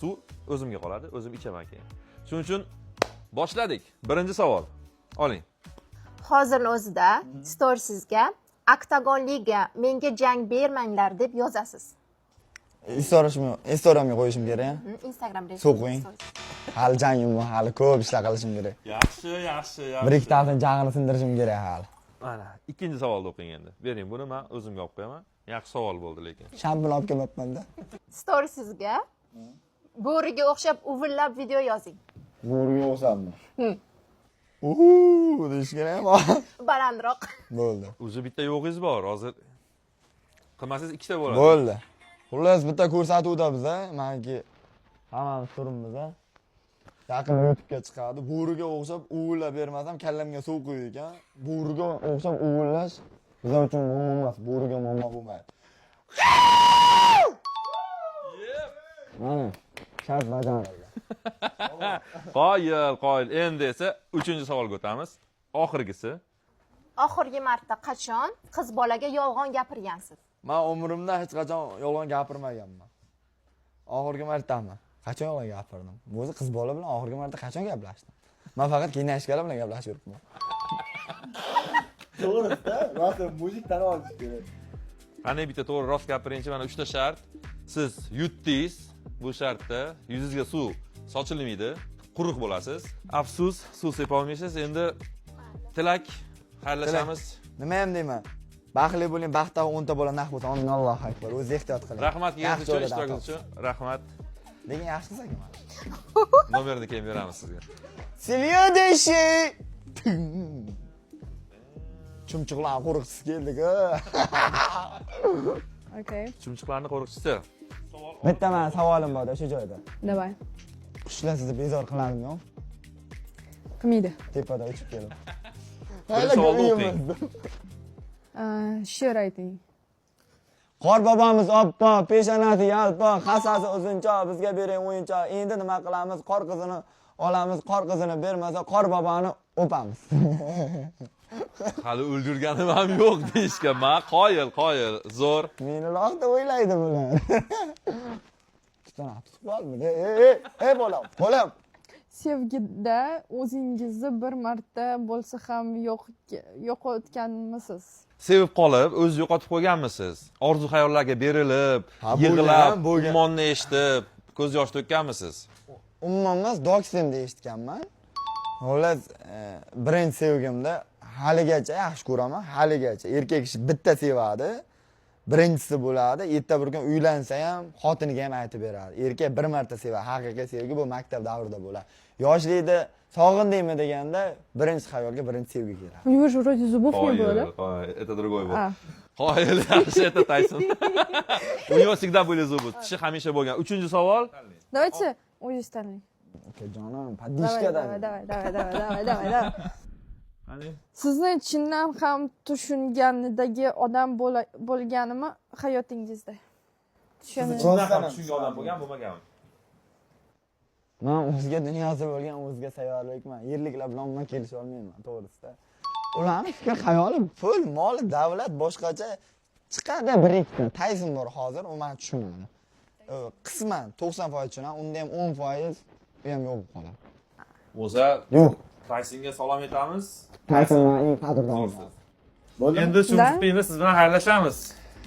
Suv o'zimga qoladi, o'zim ichaman keyin. Shuning uchun boshladik. Birinchi savol. Oling. Hozirning o'zida storiesizga Oktagon Liga menga jang bermanglar deb yozasiz. Instagramga qo'yishim kerak. Instagramda. Suv qo'ying. Hali jangim bor, hali ko'p ishlar qilishim kerak. Yaxshi. Bir ikki tafin jag'ini sindirishim kerak hali. Mana, ikkinchi savolni o'qing endi. Bering, buni men o'zimga olib qo'yaman. Yaxshi savol bo'ldi lekin. Shampun olib kelmayapman-da. Storiesizga bo'riga o'xshab uvillab video yozing. Bo'riga o'xshabmi? Deyish kerakmi? Balandroq. Bo'ldi. O'zi bitta yo'g'ingiz bor. Hozir qilmasangiz ikkita bo'ladi. Bo'ldi. Xullas bitta ko'rsatuvda biza, manki hammamiz turibmiz-a. Yaqinda YouTube'ga chiqadi. Bo'riga o'xshab uvillab bermasam kallamga suv quydi ekan. Bo'riga o'xshab uvillash bizlar uchun muammo emas. Bo'riga muammo bo'lmaydi. Mana shart bajarildi. Qoyil. Endi esa 3-savolga o'tamiz. Oxirgisi. Oxirgi marta qachon qiz bolaga yolg'on gapirgansiz? Men umrimda hech qachon yolg'on gapirmaganman. Oxirgi martami? Qachon yolg'on gapirdim? O'zi qiz bola bilan oxirgi marta qachon gaplashdim? Men faqat kiyinashkalar bilan gaplashib yuribman. To'g'ri-da, rosa muzik tan olish kerak. Qanday bitta to'g'ri rost gapiringchi, mana 3 ta shart. Siz yutdingiz. Bu shartda yuzingizga suv sochilmaydi, quruq bo'lasiz. Afsus, suv sepa olmaysiz. Endi tilak, xayrlashamiz. Nima ham deyman? Baxtli bo'ling, baxtda 10 ta bola naq bo'lsa, Allohu akbar. O'zingiz ehtiyot qiling. Rahmat kelganingiz uchun, ishtirokingiz uchun. Rahmat. Lekin yaxshi qilsak-ku. Nomerni keyin beramiz sizga. Следующий. Chumchuqlar qo'riqchisi keldik-ku. Okay. Chumchuqlarning qo'riqchisi. Bitta men savolim bor o'sha joyda. Давай. Qushlar sizni bezor qiladimi? Qilmaydi. Tepada uchib kelib. Bir savolni o'qing. She'r ayting. Qor bobomiz oppoq, peshonasi yalpoq, hassasi uzunchoq, bizga bering o'yinchoq. Endi nima qilamiz? Qor qizini olamiz, qor qizini bermasa, qor boboni o'pamiz. Hali o'ldirganim ham yo'q deyishga, men qoyil, zo'r. Meni loqda o'ylaydi bular. Tutana tutib qolmadi. Ey bolam. Sevgida o'zingizni bir marta bo'lsa ham yo'qotganmisiz? Sevib qolib, o'z yo'qotib qo'yganmisiz? Orzu xayollarga berilib, yig'lab, ummonni eshitib, ko'z yosh to'kkanmisiz? Umuman emas, doksem eshitganman. Xullas, birinchi sevgimda haligacha yaxshi ko'raman, haligacha erkak kishi bitta sevadi. Birinchisi bo'ladi, erta bir kun uylansa ham, xotiniga ham aytib beradi. Erkak bir marta sevadi, haqiqiy sevgi bu maktab davrida bo'ladi. Yoshlikda sog'indingmi deganda birinchi xayolga birinchi sevgi keladi. У него же вроде зубов не было, да? Это другой был. Qoyil, yaxshi, это Тайсон. У него всегда были зубы. Tishi hamisha bo'lgan. 3-savol. Давайте ой остальные. Akajonim, Давай, padishkadan. давай. Sizni chindan ham tushunganidagi odam bo'lganimi hayotingizda? Tushungan odam bo'lmaganmi? Men o'zga dunyosi bo'lgan, o'zga sayyorlikman. Yerliklar bilan men kelisha olmayman, to'g'risida. Ularning fikr xayoli pul, mol, davlat boshqacha chiqadi bir ikkita. Tayson bor hozir, u men tushunaman. Qisman 90% tushunaman, unda ham 10% u ham yo'q qoladi. O'za Yo'q. Taysonga salom aytamiz. Taysonning eng qadrdonisi. Endi shu mutlaqni siz bilan xayrlashamiz.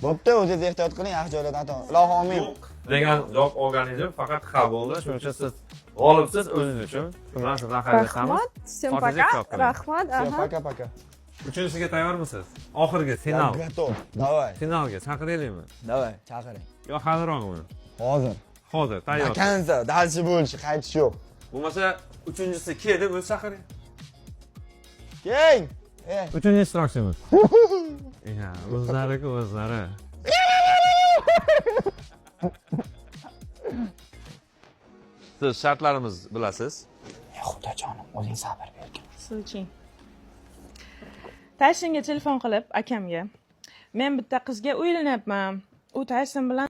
Bo'pti, o'zingiz ehtiyot qiling, yaxshi joylardan toping. Ilohi omin. Degan javob olganingiz faqat ha bo'ldi. Shuning uchun siz g'olibsiz o'zingiz uchun. Shundan sizdan xayrlashamiz. Rahmat, всем пока. Rahmat, Paka. Uchinchisiga tayyormisiz? Oxirgi final. Готов. Давай. Finalga chaqiraylikmi? Давай, chaqiring. Yo, haliroqmi? Hozir, tayyor. Vakansiya, dalchi bo'lish, qaytish yo'q. Bo'lmasa, uchinchisi keldi, o'zi chaqiring. Keng. Uchinchi ishtirokchimiz. Ya, o'zlari. Siz shartlarimiz bilasiz. Xudojonim, o'zing sabr bergin. Suv Taysonga telefon qilib akamga men bitta qizga uylanyapman. U Tayson bilan